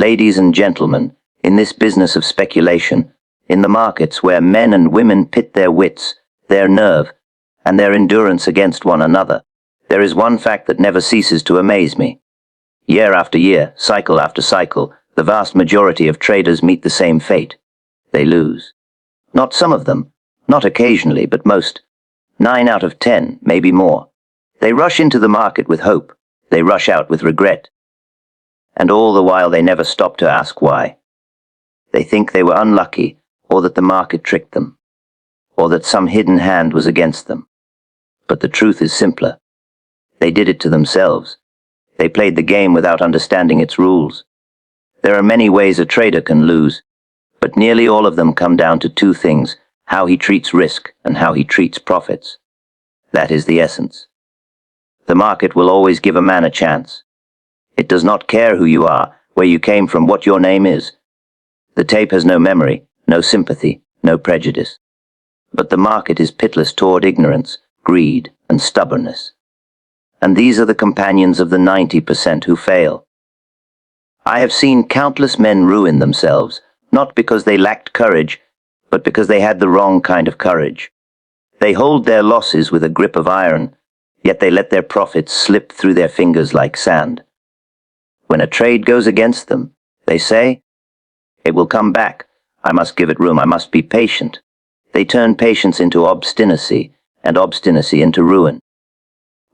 Ladies and gentlemen, in this business of speculation, in the markets where men and women pit their wits, their nerve, and their endurance against one another, there is one fact that never ceases to amaze me. Year after year, cycle after cycle, the vast majority of traders meet the same fate. They lose. Not some of them, not occasionally, but most. 9 out of 10, maybe more. They rush into the market with hope. They rush out with regret. And all the while they never stop to ask why. They think they were unlucky, or that the market tricked them, or that some hidden hand was against them. But the truth is simpler. They did it to themselves. They played the game without understanding its rules. There are many ways a trader can lose, but nearly all of them come down to two things: how he treats risk and how he treats profits. That is the essence. The market will always give a man a chance. It does not care who you are, where you came from, what your name is. The tape has no memory, no sympathy, no prejudice. But the market is pitiless toward ignorance, greed, and stubbornness. And these are the companions of the 90% who fail. I have seen countless men ruin themselves, not because they lacked courage, but because they had the wrong kind of courage. They hold their losses with a grip of iron, yet they let their profits slip through their fingers like sand. When a trade goes against them, they say, "It will come back. I must give it room. I must be patient." They turn patience into obstinacy, and obstinacy into ruin.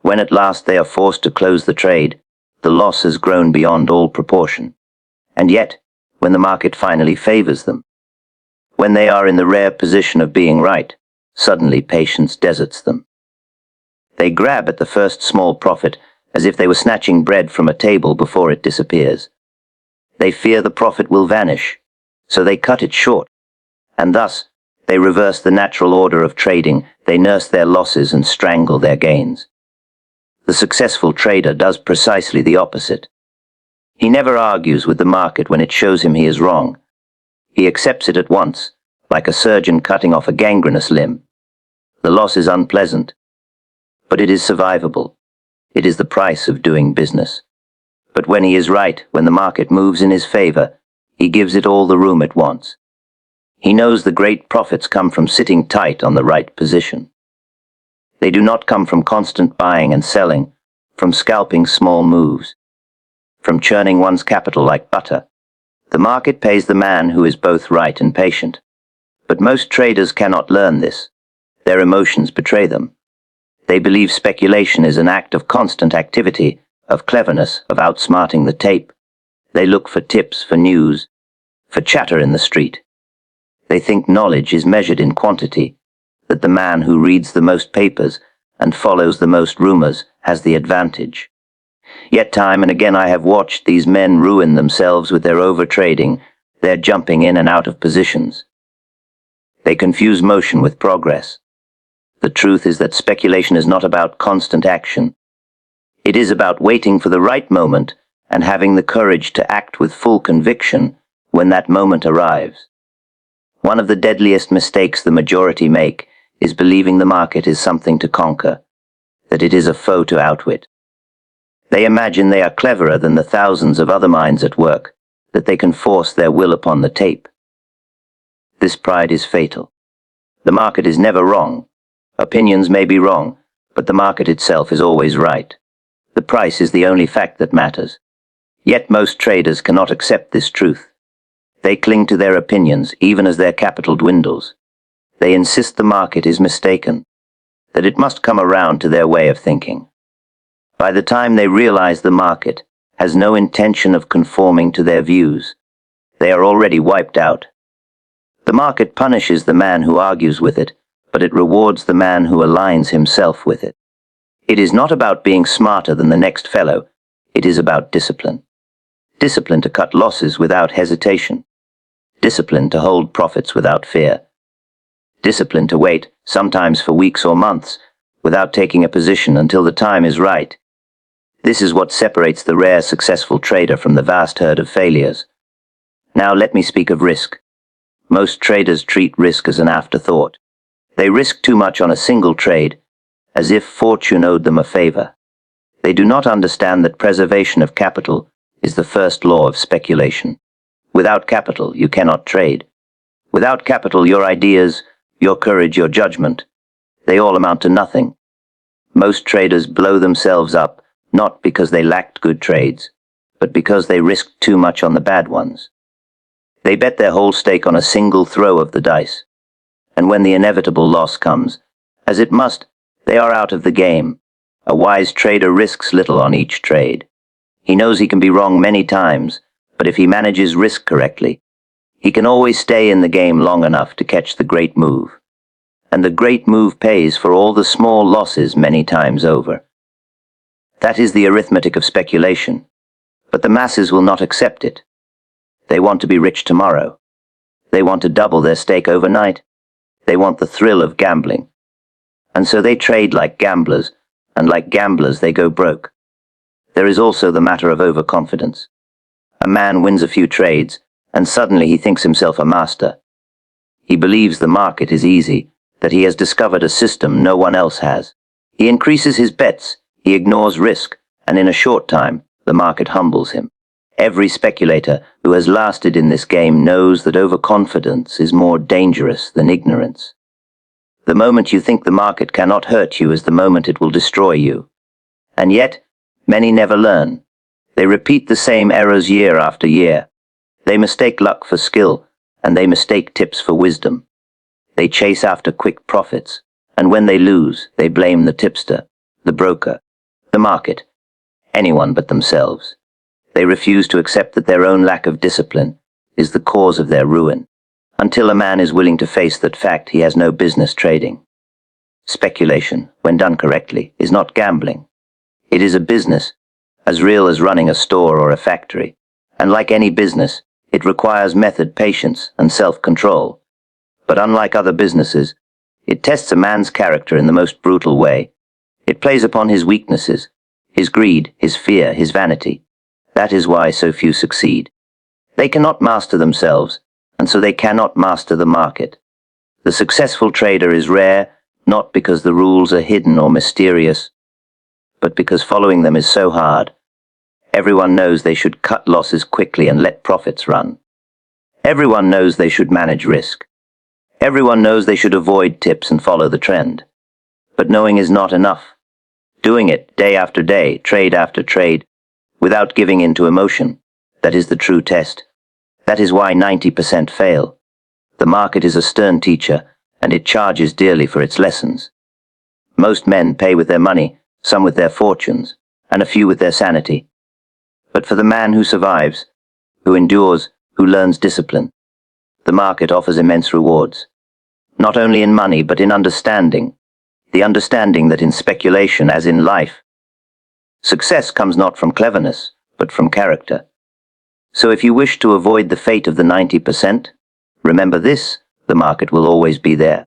When at last they are forced to close the trade, the loss has grown beyond all proportion. And yet, when the market finally favors them, when they are in the rare position of being right, suddenly patience deserts them. They grab at the first small profit as if they were snatching bread from a table before it disappears. They fear the profit will vanish, so they cut it short, and thus they reverse the natural order of trading. They nurse their losses and strangle their gains. The successful trader does precisely the opposite. He never argues with the market when it shows him he is wrong. He accepts it at once, like a surgeon cutting off a gangrenous limb. The loss is unpleasant, but it is survivable. It is the price of doing business. But when he is right, when the market moves in his favor, he gives it all the room it wants. He knows the great profits come from sitting tight on the right position. They do not come from constant buying and selling, from scalping small moves, from churning one's capital like butter. The market pays the man who is both right and patient. But most traders cannot learn this. Their emotions betray them. They believe speculation is an act of constant activity, of cleverness, of outsmarting the tape. They look for tips, for news, for chatter in the street. They think knowledge is measured in quantity, that the man who reads the most papers and follows the most rumors has the advantage. Yet time and again I have watched these men ruin themselves with their overtrading, their jumping in and out of positions. They confuse motion with progress. The truth is that speculation is not about constant action. It is about waiting for the right moment and having the courage to act with full conviction when that moment arrives. One of the deadliest mistakes the majority make is believing the market is something to conquer, that it is a foe to outwit. They imagine they are cleverer than the thousands of other minds at work, that they can force their will upon the tape. This pride is fatal. The market is never wrong. Opinions may be wrong, but the market itself is always right. The price is the only fact that matters. Yet most traders cannot accept this truth. They cling to their opinions even as their capital dwindles. They insist the market is mistaken, that it must come around to their way of thinking. By the time they realize the market has no intention of conforming to their views, they are already wiped out. The market punishes the man who argues with it, but it rewards the man who aligns himself with it. It is not about being smarter than the next fellow. It is about discipline. Discipline to cut losses without hesitation. Discipline to hold profits without fear. Discipline to wait, sometimes for weeks or months, without taking a position until the time is right. This is what separates the rare successful trader from the vast herd of failures. Now let me speak of risk. Most traders treat risk as an afterthought. They risk too much on a single trade, as if fortune owed them a favor. They do not understand that preservation of capital is the first law of speculation. Without capital, you cannot trade. Without capital, your ideas, your courage, your judgment, they all amount to nothing. Most traders blow themselves up, not because they lacked good trades, but because they risked too much on the bad ones. They bet their whole stake on a single throw of the dice. And when the inevitable loss comes, as it must, they are out of the game. A wise trader risks little on each trade. He knows he can be wrong many times, but if he manages risk correctly, he can always stay in the game long enough to catch the great move. And the great move pays for all the small losses many times over. That is the arithmetic of speculation, but the masses will not accept it. They want to be rich tomorrow. They want to double their stake overnight. They want the thrill of gambling. And so they trade like gamblers, and like gamblers they go broke. There is also the matter of overconfidence. A man wins a few trades, and suddenly he thinks himself a master. He believes the market is easy, that he has discovered a system no one else has. He increases his bets, he ignores risk, and in a short time, the market humbles him. Every speculator who has lasted in this game knows that overconfidence is more dangerous than ignorance. The moment you think the market cannot hurt you is the moment it will destroy you. And yet, many never learn. They repeat the same errors year after year. They mistake luck for skill, and they mistake tips for wisdom. They chase after quick profits, and when they lose, they blame the tipster, the broker, the market, anyone but themselves. They refuse to accept that their own lack of discipline is the cause of their ruin. Until a man is willing to face that fact, he has no business trading. Speculation, when done correctly, is not gambling. It is a business, as real as running a store or a factory, and like any business, it requires method, patience, and self-control. But unlike other businesses, it tests a man's character in the most brutal way. It plays upon his weaknesses, his greed, his fear, his vanity. That is why so few succeed. They cannot master themselves, and so they cannot master the market. The successful trader is rare, not because the rules are hidden or mysterious, but because following them is so hard. Everyone knows they should cut losses quickly and let profits run. Everyone knows they should manage risk. Everyone knows they should avoid tips and follow the trend. But knowing is not enough. Doing it day after day, trade after trade, without giving in to emotion, that is the true test. That is why 90% fail. The market is a stern teacher, and it charges dearly for its lessons. Most men pay with their money, some with their fortunes, and a few with their sanity. But for the man who survives, who endures, who learns discipline, the market offers immense rewards. Not only in money, but in understanding. The understanding that in speculation, as in life, success comes not from cleverness, but from character. So if you wish to avoid the fate of the 90%, remember this: the market will always be there.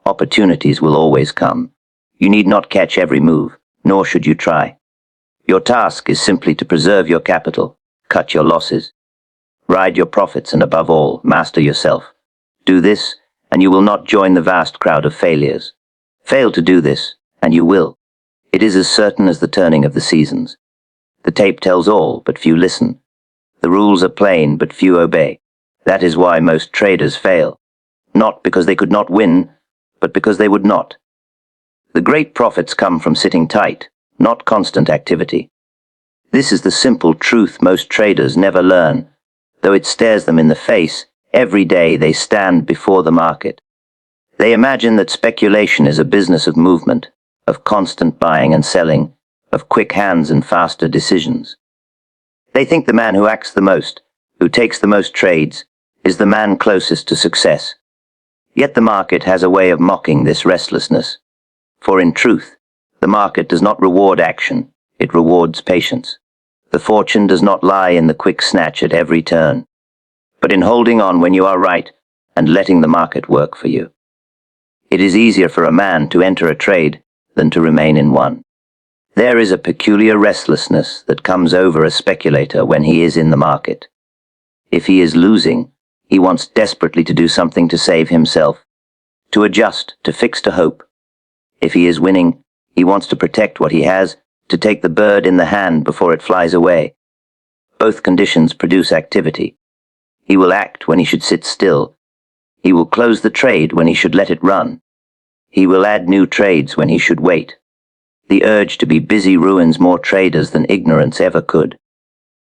Opportunities will always come. You need not catch every move, nor should you try. Your task is simply to preserve your capital, cut your losses, ride your profits, and above all, master yourself. Do this, and you will not join the vast crowd of failures. Fail to do this, and you will. It is as certain as the turning of the seasons. The tape tells all, but few listen. The rules are plain, but few obey. That is why most traders fail. Not because they could not win, but because they would not. The great profits come from sitting tight, not constant activity. This is the simple truth most traders never learn, though it stares them in the face every day they stand before the market. They imagine that speculation is a business of movement, of constant buying and selling, of quick hands and faster decisions. They think the man who acts the most, who takes the most trades, is the man closest to success. Yet the market has a way of mocking this restlessness. For in truth, the market does not reward action, it rewards patience. The fortune does not lie in the quick snatch at every turn, but in holding on when you are right and letting the market work for you. It is easier for a man to enter a trade than to remain in one. There is a peculiar restlessness that comes over a speculator when he is in the market. If he is losing, he wants desperately to do something to save himself, to adjust, to fix, to hope. If he is winning, he wants to protect what he has, to take the bird in the hand before it flies away. Both conditions produce activity. He will act when he should sit still. He will close the trade when he should let it run. He will add new trades when he should wait. The urge to be busy ruins more traders than ignorance ever could.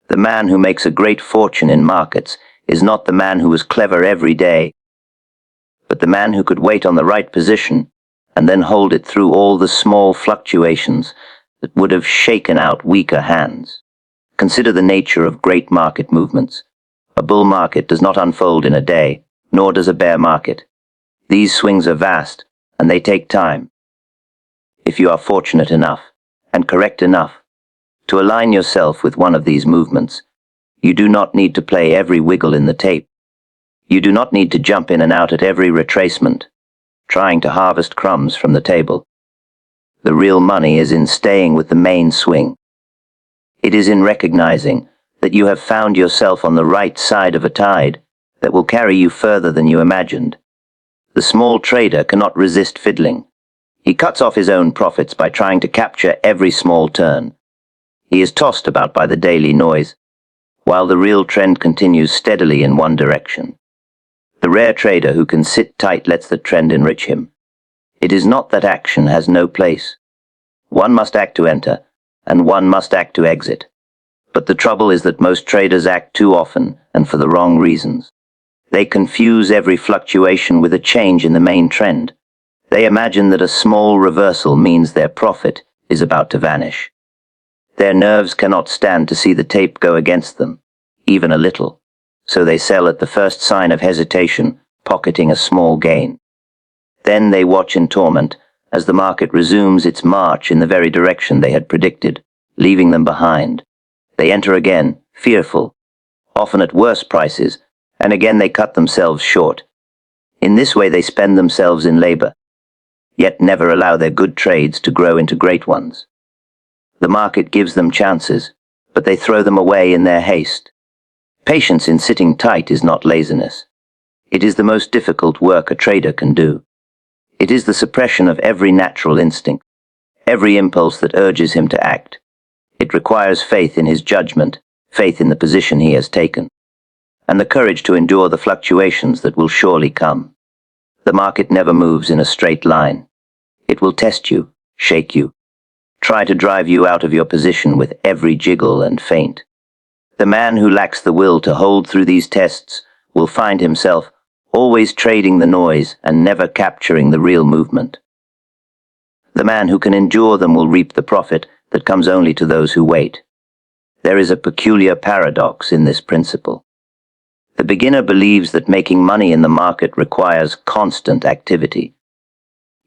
The man who makes a great fortune in markets is not the man who was clever every day, but the man who could wait on the right position and then hold it through all the small fluctuations that would have shaken out weaker hands. Consider the nature of great market movements. A bull market does not unfold in a day, nor does a bear market. These swings are vast, and they take time. If you are fortunate enough, and correct enough, to align yourself with one of these movements, you do not need to play every wiggle in the tape. You do not need to jump in and out at every retracement, trying to harvest crumbs from the table. The real money is in staying with the main swing. It is in recognizing that you have found yourself on the right side of a tide that will carry you further than you imagined. The small trader cannot resist fiddling. He cuts off his own profits by trying to capture every small turn. He is tossed about by the daily noise, while the real trend continues steadily in one direction. The rare trader who can sit tight lets the trend enrich him. It is not that action has no place. One must act to enter, and one must act to exit. But the trouble is that most traders act too often and for the wrong reasons. They confuse every fluctuation with a change in the main trend. They imagine that a small reversal means their profit is about to vanish. Their nerves cannot stand to see the tape go against them, even a little, so they sell at the first sign of hesitation, pocketing a small gain. Then they watch in torment as the market resumes its march in the very direction they had predicted, leaving them behind. They enter again, fearful, often at worse prices, and again they cut themselves short. In this way they spend themselves in labor, yet never allow their good trades to grow into great ones. The market gives them chances, but they throw them away in their haste. Patience in sitting tight is not laziness. It is the most difficult work a trader can do. It is the suppression of every natural instinct, every impulse that urges him to act. It requires faith in his judgment, faith in the position he has taken, and the courage to endure the fluctuations that will surely come. The market never moves in a straight line. It will test you, shake you, try to drive you out of your position with every jiggle and feint. The man who lacks the will to hold through these tests will find himself always trading the noise and never capturing the real movement. The man who can endure them will reap the profit that comes only to those who wait. There is a peculiar paradox in this principle. The beginner believes that making money in the market requires constant activity.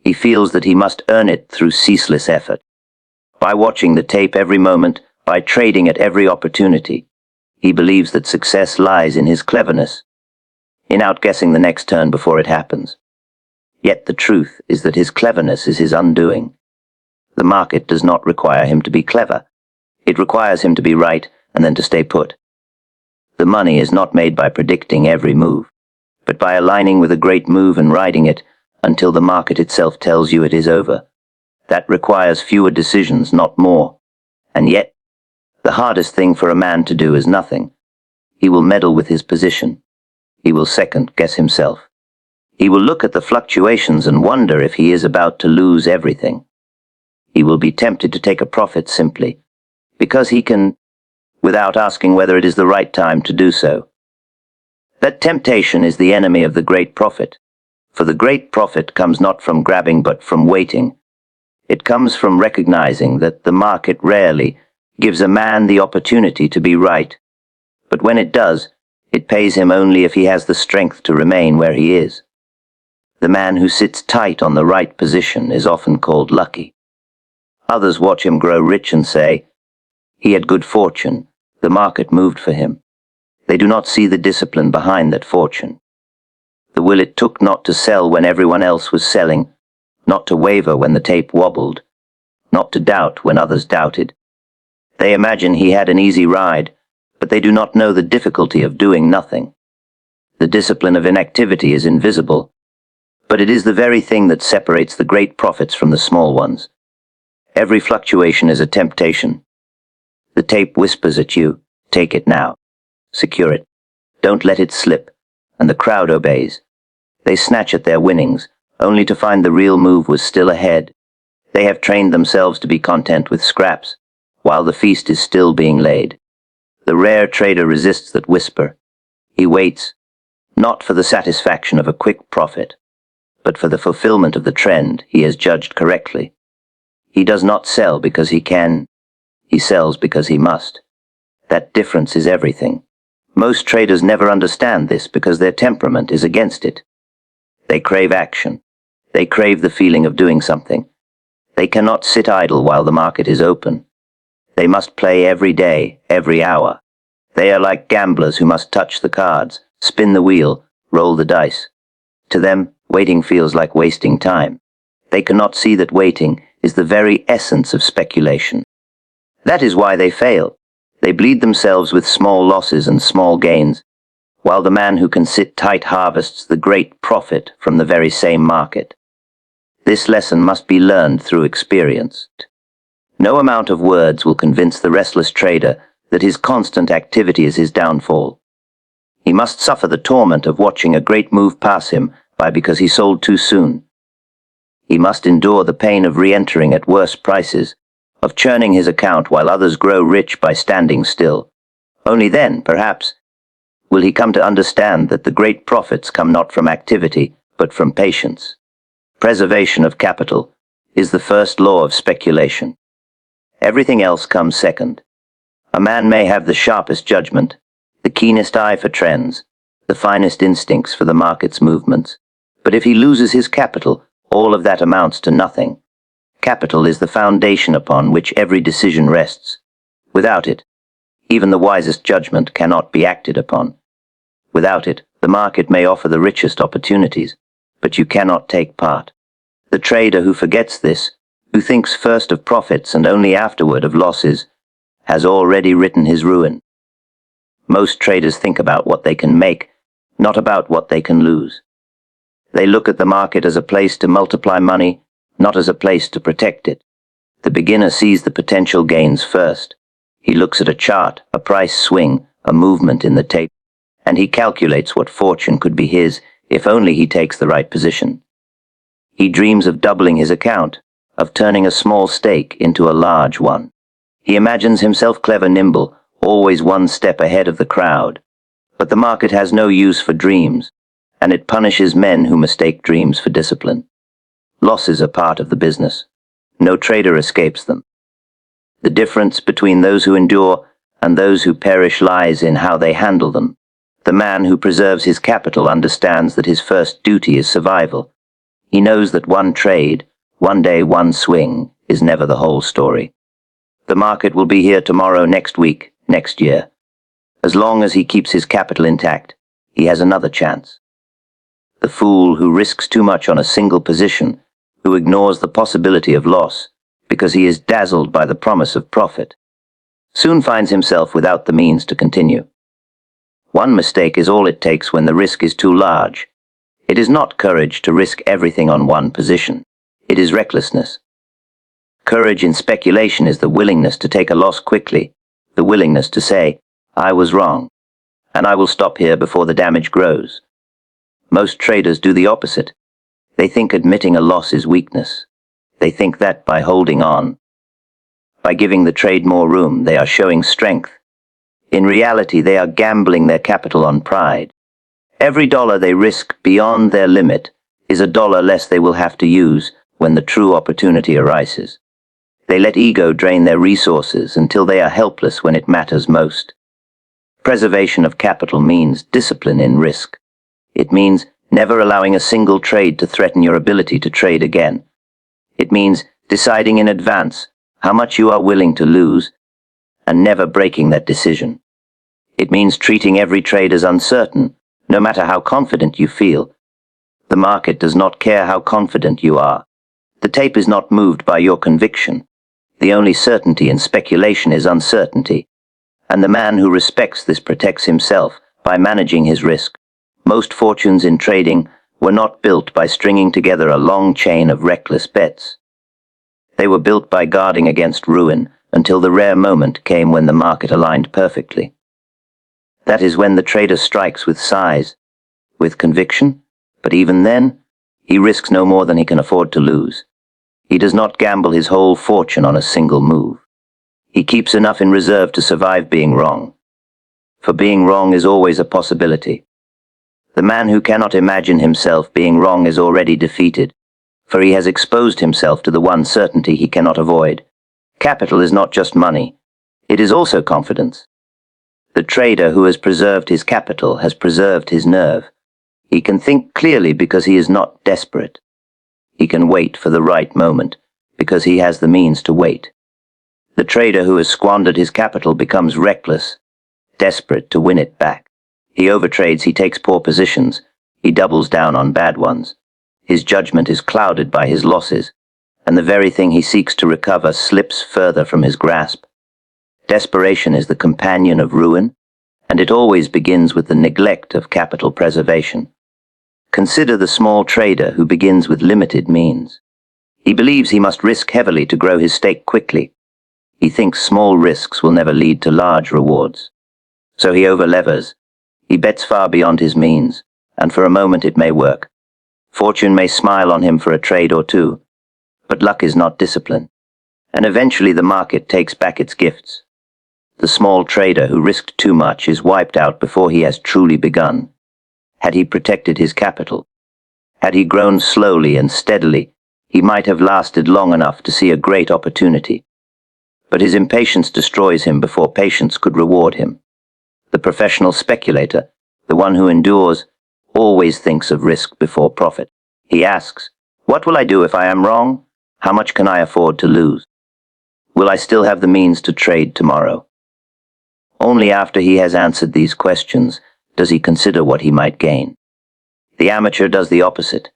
He feels that he must earn it through ceaseless effort. By watching the tape every moment, by trading at every opportunity, he believes that success lies in his cleverness, in outguessing the next turn before it happens. Yet the truth is that his cleverness is his undoing. The market does not require him to be clever. It requires him to be right and then to stay put. The money is not made by predicting every move, but by aligning with a great move and riding it until the market itself tells you it is over. That requires fewer decisions, not more. And yet, the hardest thing for a man to do is nothing. He will meddle with his position. He will second-guess himself. He will look at the fluctuations and wonder if he is about to lose everything. He will be tempted to take a profit simply because he can, without asking whether it is the right time to do so. That temptation is the enemy of the great profit, for the great profit comes not from grabbing but from waiting. It comes from recognizing that the market rarely gives a man the opportunity to be right, but when it does, it pays him only if he has the strength to remain where he is. The man who sits tight on the right position is often called lucky. Others watch him grow rich and say, he had good fortune, the market moved for him. They do not see the discipline behind that fortune. The will it took not to sell when everyone else was selling, not to waver when the tape wobbled, not to doubt when others doubted. They imagine he had an easy ride, but they do not know the difficulty of doing nothing. The discipline of inactivity is invisible, but it is the very thing that separates the great profits from the small ones. Every fluctuation is a temptation. The tape whispers at you, Take it now. Secure it. Don't let it slip. And the crowd obeys. They snatch at their winnings, only to find the real move was still ahead. They have trained themselves to be content with scraps, while the feast is still being laid. The rare trader resists that whisper. He waits, not for the satisfaction of a quick profit, but for the fulfillment of the trend he has judged correctly. He does not sell because he can. He sells because he must. That difference is everything. Most traders never understand this because their temperament is against it. They crave action. They crave the feeling of doing something. They cannot sit idle while the market is open. They must play every day, every hour. They are like gamblers who must touch the cards, spin the wheel, roll the dice. To them, waiting feels like wasting time. They cannot see that waiting is the very essence of speculation. That is why they fail. They bleed themselves with small losses and small gains, while the man who can sit tight harvests the great profit from the very same market. This lesson must be learned through experience. No amount of words will convince the restless trader that his constant activity is his downfall. He must suffer the torment of watching a great move pass him by because he sold too soon. He must endure the pain of re-entering at worse prices, of churning his account while others grow rich by standing still. Only then, perhaps, will he come to understand that the great profits come not from activity, but from patience. Preservation of capital is the first law of speculation. Everything else comes second. A man may have the sharpest judgment, the keenest eye for trends, the finest instincts for the market's movements, but if he loses his capital, all of that amounts to nothing. Capital is the foundation upon which every decision rests. Without it, even the wisest judgment cannot be acted upon. Without it, the market may offer the richest opportunities, but you cannot take part. The trader who forgets this, who thinks first of profits and only afterward of losses, has already written his ruin. Most traders think about what they can make, not about what they can lose. They look at the market as a place to multiply money, not as a place to protect it. The beginner sees the potential gains first. He looks at a chart, a price swing, a movement in the tape, and he calculates what fortune could be his if only he takes the right position. He dreams of doubling his account, of turning a small stake into a large one. He imagines himself clever, nimble, always one step ahead of the crowd. But the market has no use for dreams, and it punishes men who mistake dreams for discipline. Losses are part of the business. No trader escapes them. The difference between those who endure and those who perish lies in how they handle them. The man who preserves his capital understands that his first duty is survival. He knows that one trade, one day, one swing, is never the whole story. The market will be here tomorrow, next week, next year. As long as he keeps his capital intact, he has another chance. The fool who risks too much on a single position, who ignores the possibility of loss because he is dazzled by the promise of profit, soon finds himself without the means to continue. One mistake is all it takes when the risk is too large. It is not courage to risk everything on one position. It is recklessness. Courage in speculation is the willingness to take a loss quickly, the willingness to say, "I was wrong, and I will stop here before the damage grows." Most traders do the opposite. They think admitting a loss is weakness. They think that by holding on, by giving the trade more room, they are showing strength. In reality, they are gambling their capital on pride. Every dollar they risk beyond their limit is a dollar less they will have to use when the true opportunity arises. They let ego drain their resources until they are helpless when it matters most. Preservation of capital means discipline in risk. It means never allowing a single trade to threaten your ability to trade again. It means deciding in advance how much you are willing to lose and never breaking that decision. It means treating every trade as uncertain, no matter how confident you feel. The market does not care how confident you are. The tape is not moved by your conviction. The only certainty in speculation is uncertainty, and the man who respects this protects himself by managing his risk. Most fortunes in trading were not built by stringing together a long chain of reckless bets. They were built by guarding against ruin until the rare moment came when the market aligned perfectly. That is when the trader strikes with size, with conviction, but even then, he risks no more than he can afford to lose. He does not gamble his whole fortune on a single move. He keeps enough in reserve to survive being wrong. For being wrong is always a possibility. The man who cannot imagine himself being wrong is already defeated, for he has exposed himself to the one certainty he cannot avoid. Capital is not just money, it is also confidence. The trader who has preserved his capital has preserved his nerve. He can think clearly because he is not desperate. He can wait for the right moment because he has the means to wait. The trader who has squandered his capital becomes reckless, desperate to win it back. He overtrades, he takes poor positions, he doubles down on bad ones. His judgment is clouded by his losses, and the very thing he seeks to recover slips further from his grasp. Desperation is the companion of ruin, and it always begins with the neglect of capital preservation. Consider the small trader who begins with limited means. He believes he must risk heavily to grow his stake quickly. He thinks small risks will never lead to large rewards. So he overlevers. He bets far beyond his means, and for a moment it may work. Fortune may smile on him for a trade or two, but luck is not discipline, and eventually the market takes back its gifts. The small trader who risked too much is wiped out before he has truly begun. Had he protected his capital, had he grown slowly and steadily, he might have lasted long enough to see a great opportunity. But his impatience destroys him before patience could reward him. The professional speculator, the one who endures, always thinks of risk before profit. He asks, "What will I do if I am wrong? How much can I afford to lose? Will I still have the means to trade tomorrow?" Only after he has answered these questions does he consider what he might gain. The amateur does the opposite.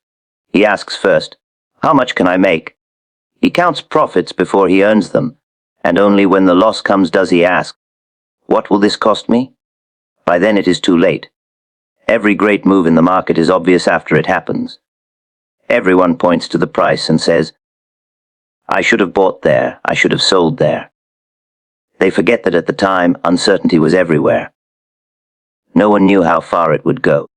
He asks first, "How much can I make?" He counts profits before he earns them, and only when the loss comes does he ask, "What will this cost me?" By then it is too late. Every great move in the market is obvious after it happens. Everyone points to the price and says, "I should have bought there, I should have sold there." They forget that at the time, uncertainty was everywhere. No one knew how far it would go.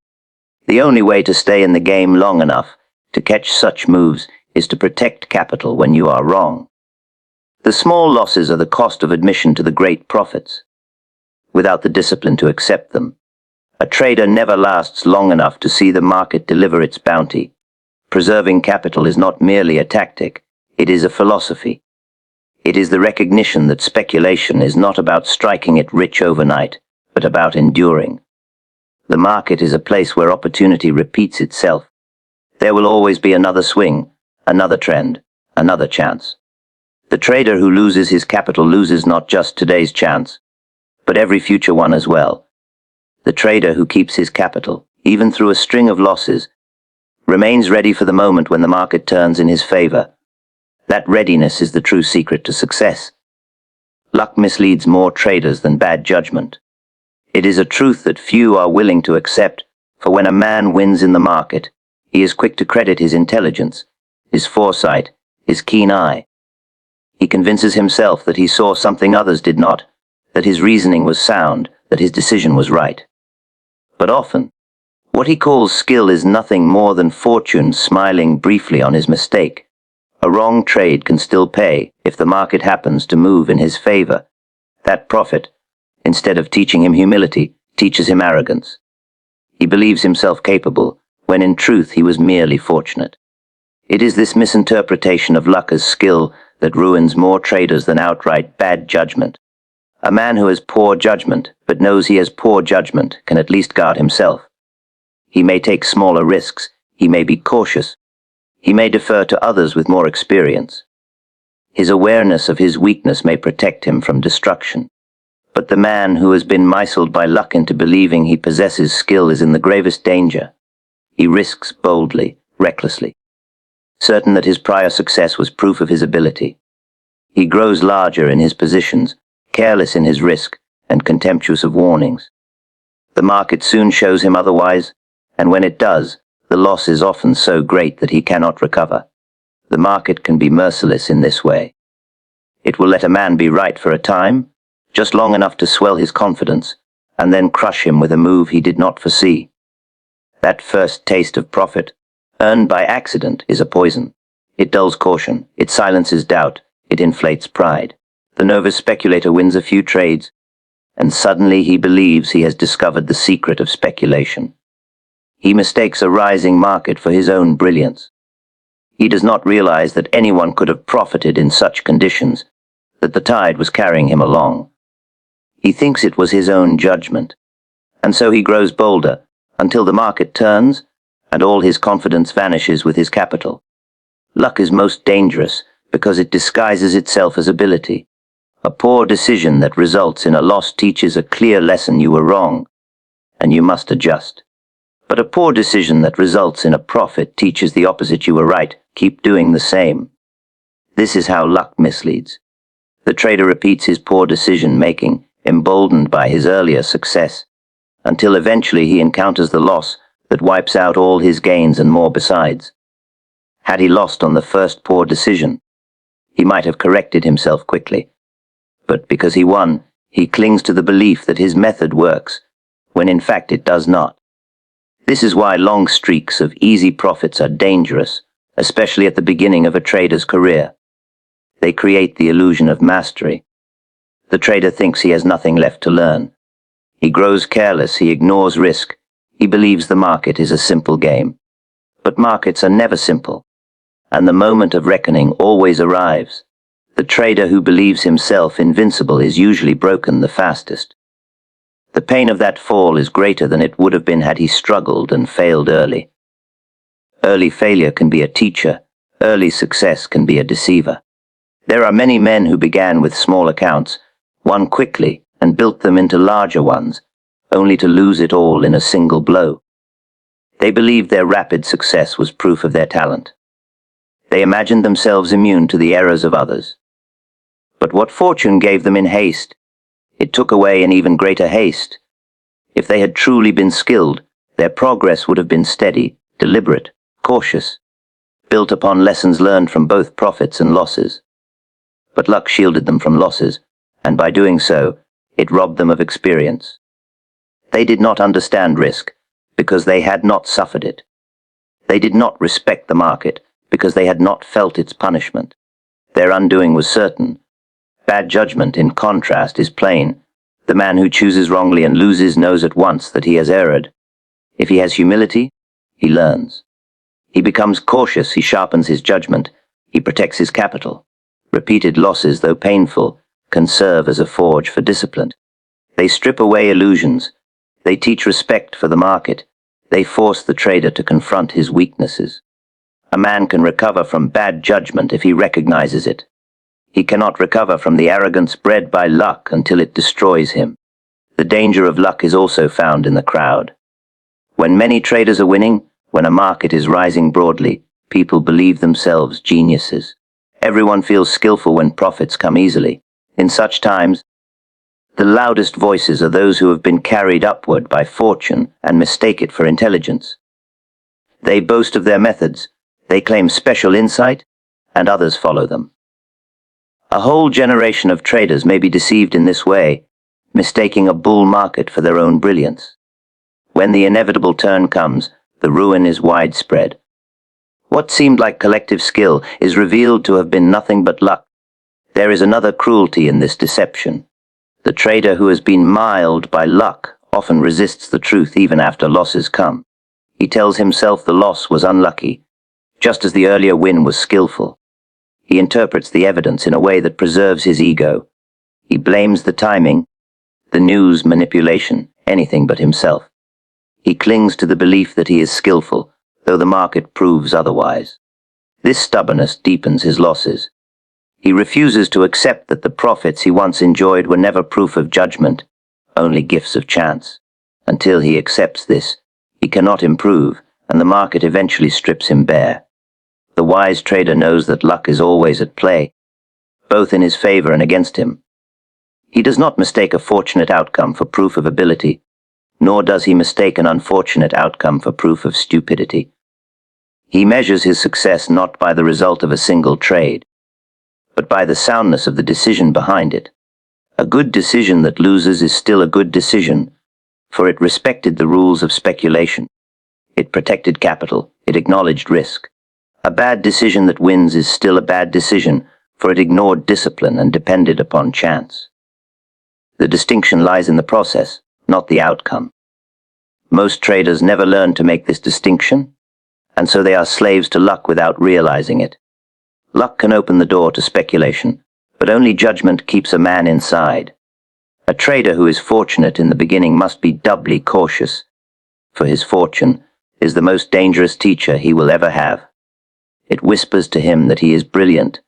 The only way to stay in the game long enough to catch such moves is to protect capital when you are wrong. The small losses are the cost of admission to the great profits, without the discipline to accept them. A trader never lasts long enough to see the market deliver its bounty. Preserving capital is not merely a tactic, it is a philosophy. It is the recognition that speculation is not about striking it rich overnight, but about enduring. The market is a place where opportunity repeats itself. There will always be another swing, another trend, another chance. The trader who loses his capital loses not just today's chance, but every future one as well. The trader who keeps his capital, even through a string of losses, remains ready for the moment when the market turns in his favor. That readiness is the true secret to success. Luck misleads more traders than bad judgment. It is a truth that few are willing to accept, for when a man wins in the market, he is quick to credit his intelligence, his foresight, his keen eye. He convinces himself that he saw something others did not, that his reasoning was sound, that his decision was right. But often, what he calls skill is nothing more than fortune smiling briefly on his mistake. A wrong trade can still pay if the market happens to move in his favor. That profit, instead of teaching him humility, teaches him arrogance. He believes himself capable, when in truth he was merely fortunate. It is this misinterpretation of luck as skill that ruins more traders than outright bad judgment. A man who has poor judgment, but knows he has poor judgment, can at least guard himself. He may take smaller risks, he may be cautious, he may defer to others with more experience. His awareness of his weakness may protect him from destruction. But the man who has been misled by luck into believing he possesses skill is in the gravest danger. He risks boldly, recklessly, certain that his prior success was proof of his ability. He grows larger in his positions, careless in his risk, and contemptuous of warnings. The market soon shows him otherwise, and when it does, the loss is often so great that he cannot recover. The market can be merciless in this way. It will let a man be right for a time, just long enough to swell his confidence, and then crush him with a move he did not foresee. That first taste of profit, earned by accident, is a poison. It dulls caution, it silences doubt, it inflates pride. The novice speculator wins a few trades, and suddenly he believes he has discovered the secret of speculation. He mistakes a rising market for his own brilliance. He does not realize that anyone could have profited in such conditions, that the tide was carrying him along. He thinks it was his own judgment, and so he grows bolder until the market turns and all his confidence vanishes with his capital. Luck is most dangerous because it disguises itself as ability. A poor decision that results in a loss teaches a clear lesson: you were wrong, and you must adjust. But a poor decision that results in a profit teaches the opposite: you were right, keep doing the same. This is how luck misleads. The trader repeats his poor decision-making, emboldened by his earlier success, until eventually he encounters the loss that wipes out all his gains and more besides. Had he lost on the first poor decision, he might have corrected himself quickly. But because he won, he clings to the belief that his method works, when in fact it does not. This is why long streaks of easy profits are dangerous, especially at the beginning of a trader's career. They create the illusion of mastery. The trader thinks he has nothing left to learn. He grows careless, he ignores risk, he believes the market is a simple game. But markets are never simple, and the moment of reckoning always arrives. The trader who believes himself invincible is usually broken the fastest. The pain of that fall is greater than it would have been had he struggled and failed early. Early failure can be a teacher, early success can be a deceiver. There are many men who began with small accounts, won quickly, and built them into larger ones, only to lose it all in a single blow. They believed their rapid success was proof of their talent. They imagined themselves immune to the errors of others. But what fortune gave them in haste, it took away in even greater haste. If they had truly been skilled, their progress would have been steady, deliberate, cautious, built upon lessons learned from both profits and losses. But luck shielded them from losses, and by doing so, it robbed them of experience. They did not understand risk, because they had not suffered it. They did not respect the market, because they had not felt its punishment. Their undoing was certain. Bad judgment, in contrast, is plain. The man who chooses wrongly and loses knows at once that he has erred. If he has humility, he learns. He becomes cautious, he sharpens his judgment, he protects his capital. Repeated losses, though painful, can serve as a forge for discipline. They strip away illusions. They teach respect for the market. They force the trader to confront his weaknesses. A man can recover from bad judgment if he recognizes it. He cannot recover from the arrogance bred by luck until it destroys him. The danger of luck is also found in the crowd. When many traders are winning, when a market is rising broadly, people believe themselves geniuses. Everyone feels skillful when profits come easily. In such times, the loudest voices are those who have been carried upward by fortune and mistake it for intelligence. They boast of their methods, they claim special insight, and others follow them. A whole generation of traders may be deceived in this way, mistaking a bull market for their own brilliance. When the inevitable turn comes, the ruin is widespread. What seemed like collective skill is revealed to have been nothing but luck. There is another cruelty in this deception. The trader who has been miled by luck often resists the truth even after losses come. He tells himself the loss was unlucky, just as the earlier win was skillful. He interprets the evidence in a way that preserves his ego. He blames the timing, the news manipulation, anything but himself. He clings to the belief that he is skillful, though the market proves otherwise. This stubbornness deepens his losses. He refuses to accept that the profits he once enjoyed were never proof of judgment, only gifts of chance. Until he accepts this, he cannot improve, and the market eventually strips him bare. The wise trader knows that luck is always at play, both in his favor and against him. He does not mistake a fortunate outcome for proof of ability, nor does he mistake an unfortunate outcome for proof of stupidity. He measures his success not by the result of a single trade, but by the soundness of the decision behind it. A good decision that loses is still a good decision, for it respected the rules of speculation. It protected capital, it acknowledged risk. A bad decision that wins is still a bad decision, for it ignored discipline and depended upon chance. The distinction lies in the process, not the outcome. Most traders never learn to make this distinction, and so they are slaves to luck without realizing it. Luck can open the door to speculation, but only judgment keeps a man inside. A trader who is fortunate in the beginning must be doubly cautious, for his fortune is the most dangerous teacher he will ever have. It whispers to him that he is brilliant,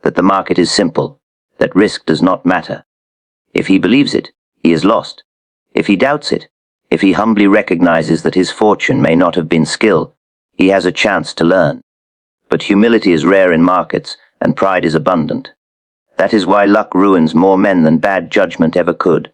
that the market is simple, that risk does not matter. If he believes it, he is lost. If he doubts it, if he humbly recognizes that his fortune may not have been skill, he has a chance to learn. But humility is rare in markets, and pride is abundant. That is why luck ruins more men than bad judgment ever could.